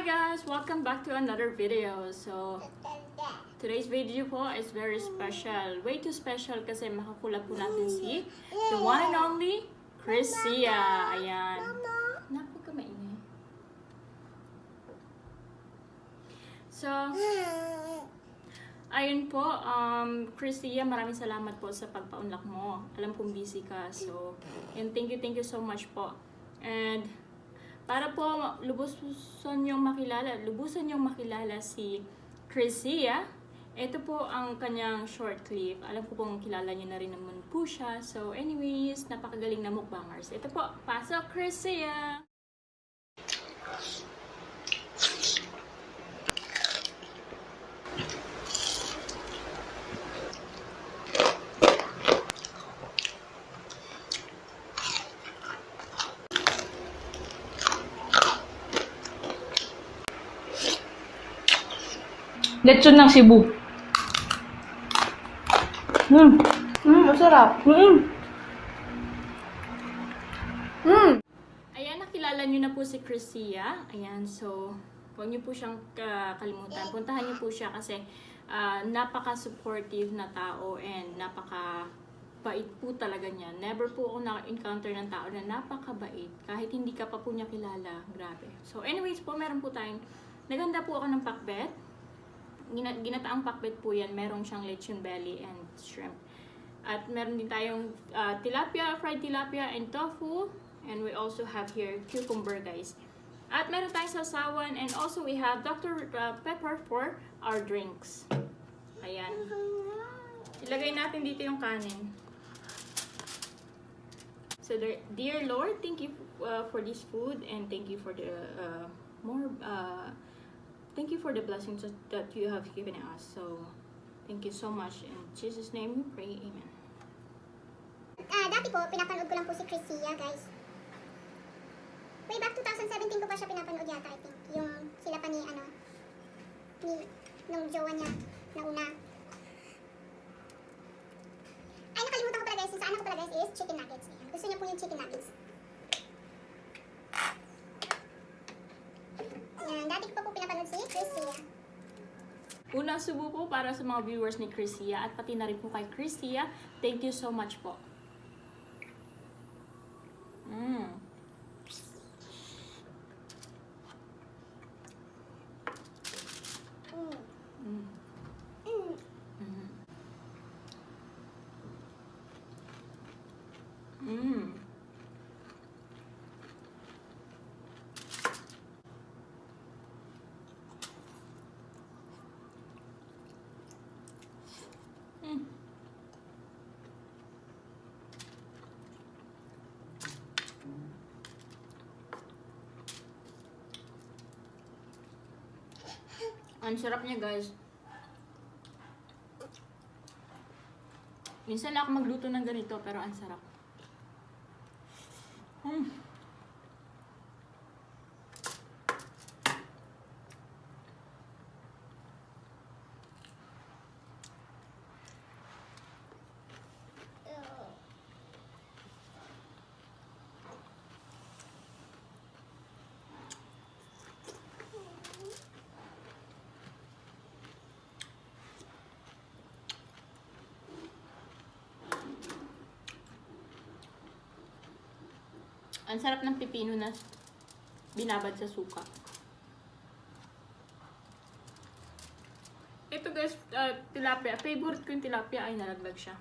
guys! Welcome back to another video. So, today's video po is very special. Way too special kasi makakulap po natin si the one and only Chrissia. Ayan. Naku ka maingay. So, ayun po, Chrissia, maraming salamat po sa pagpa-unlock mo. Alam kong busy ka. So, and thank you so much po. And para po lubusan niyong makilala si Chrissia, ito po ang kanyang short clip. Alam ko pong kilala niyo na rin naman po siya. So anyways, napakagaling na mukbangers. Ito po, pasok Chrissia! Lechon ng Cebu. Masarap. Ayan, nakilala niyo na po si Chrissia. Ayan, so huwag niyo po siyang kalimutan. Puntahan niyo po siya kasi napaka-supportive na tao and napaka-bait po talaga niya. Never po ako na-encounter ng tao na napaka-bait. Kahit hindi ka pa po niya kilala. Grabe. So anyways po, meron po tayong naganda po ako ng pakbet. Ginataang pakbet po yan. Meron siyang lechon belly and shrimp. At meron din tayong tilapia, fried tilapia and tofu. And we also have here cucumber, guys. At meron tayong sasawan. And also we have Dr. Pepper for our drinks. Ayan. Ilagay natin dito yung kanin. So, dear Lord, thank you for this food. And thank you for the thank you for the blessings that you have given us. So, thank you so much. In Jesus' name we pray. Amen. Dati po, pinapanood ko lang po si Chrissia, guys. Way back 2017 ko pa siya pinapanood yata, I think. Yung sila pa ni, nung jowa niya na una. Ay, nakalimutan ko pala guys, yung sa anak ko pala guys is chicken nuggets. Ayan. Gusto niya po yung chicken nuggets. Ayan, dati ko pa po pinapanood si Chrissia. Unang subo po para sa mga viewers ni Chrissia at pati na rin po kay Chrissia. Thank you so much po. Ang sarap niya, guys. Minsan lang ako magluto ng ganito, pero ang sarap. Ang sarap ng pipino na binabad sa suka. Ito guys, tilapia. Favorite ko yung tilapia ay nalaglag siya.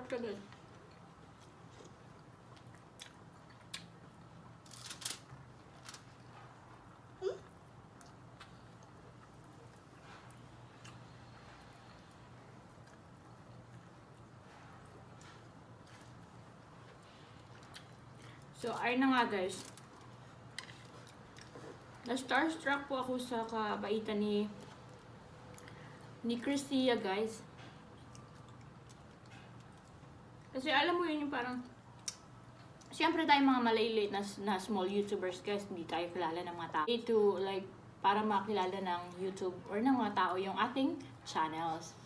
Sarap siya guys. So, ayun na nga guys. Na-starstruck po ako sa kabaitan ni Cristia guys. Kasi alam mo yun yung parang, siyempre tayo mga maliliit na small YouTubers guys, hindi tayo kilala ng mga tao. To like, para makilala ng YouTube or ng mga tao yung ating channels.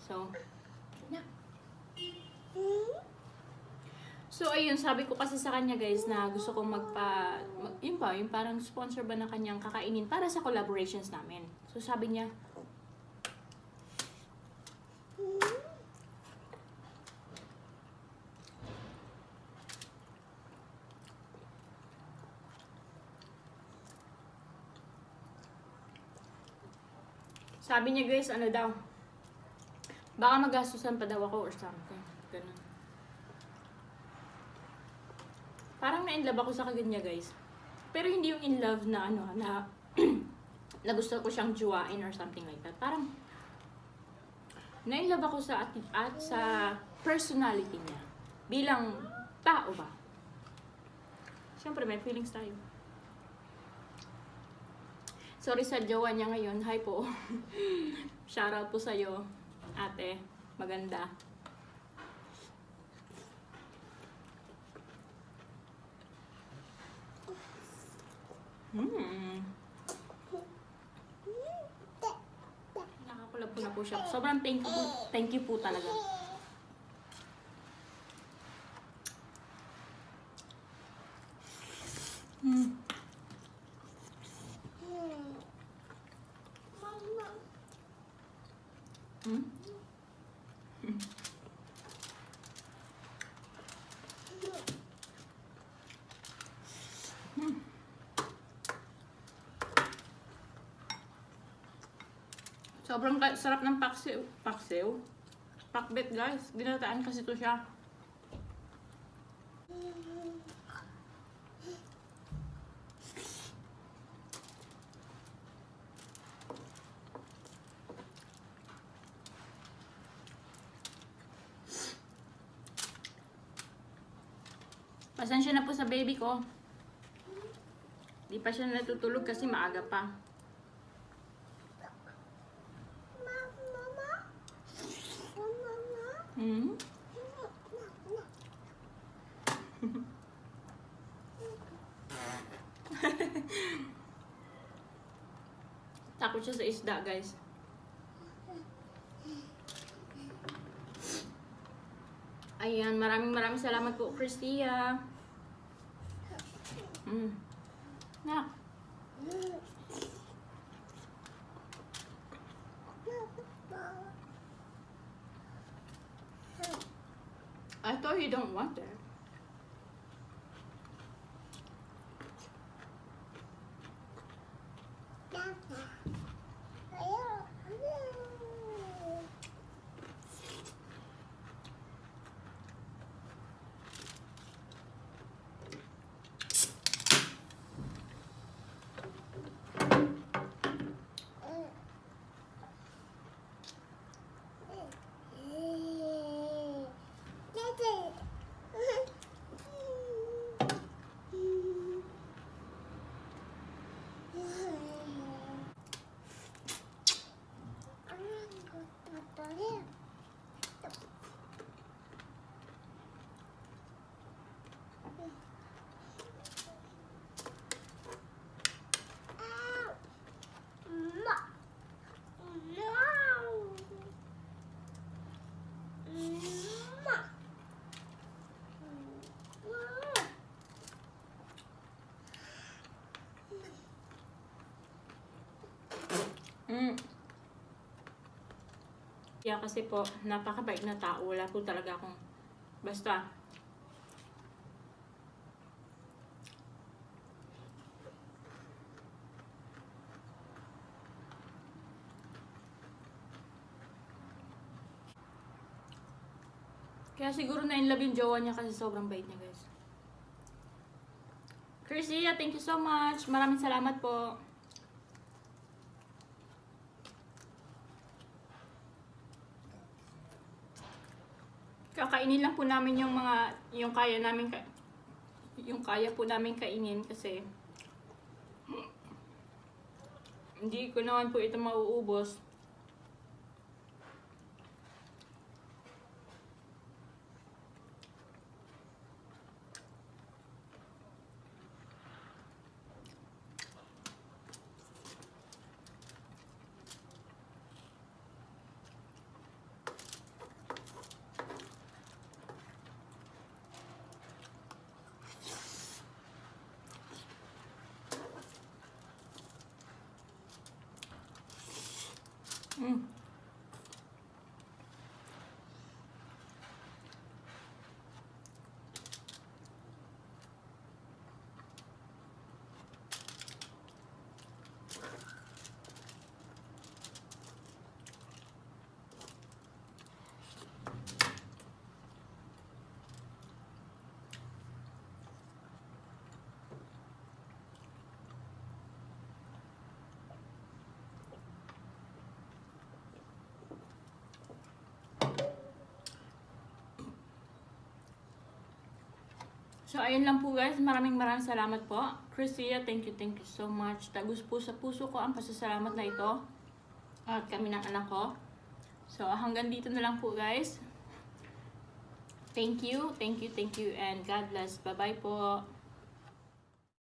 So, ayun, sabi ko kasi sa kanya guys na gusto kong yun pa, yung parang sponsor ba na kanyang kakainin para sa collaborations namin. So, sabi niya, guys, ano daw, baka magastusan pa daw ako or something. Ganun. Parang na-inlove ako sa kaganya guys. Pero hindi yung in love na na gusto ko siyang juwain or something like that. Parang na-inlove ako sa personality niya. Bilang tao ba? Siyempre may feelings tayo. Sorry sa jowa niya ngayon. Hi po. Shoutout po sa'yo, ate. Maganda. Nakakulab ko na po siya. Sobrang thank you po talaga. Sobrang sarap ng paksiw. Pakbet guys. Ginataan kasi to siya. Pasensya na po sa baby ko. Di pa siya natutulog kasi maaga pa. Takot siya sa isda, guys. Ayan, maraming salamat po, Cristia. Nak. I thought you don't want that. Kaya kasi po, napakabait na tao. Wala po talaga akong basta. Kaya siguro na-inlove yung jowa niya kasi sobrang bait niya, guys. Chrisia, thank you so much. Maraming salamat po. Kakainin lang po namin yung mga, yung kaya po namin kainin kasi hindi ko naman po ito mauubos. Mm. So, ayun lang po guys. Maraming salamat po. Chrisia, thank you so much. Tagus po sa puso ko ang pasasalamat na ito. At kami ng anak ko. So, hanggang dito na lang po guys. Thank you, and God bless. Bye-bye po.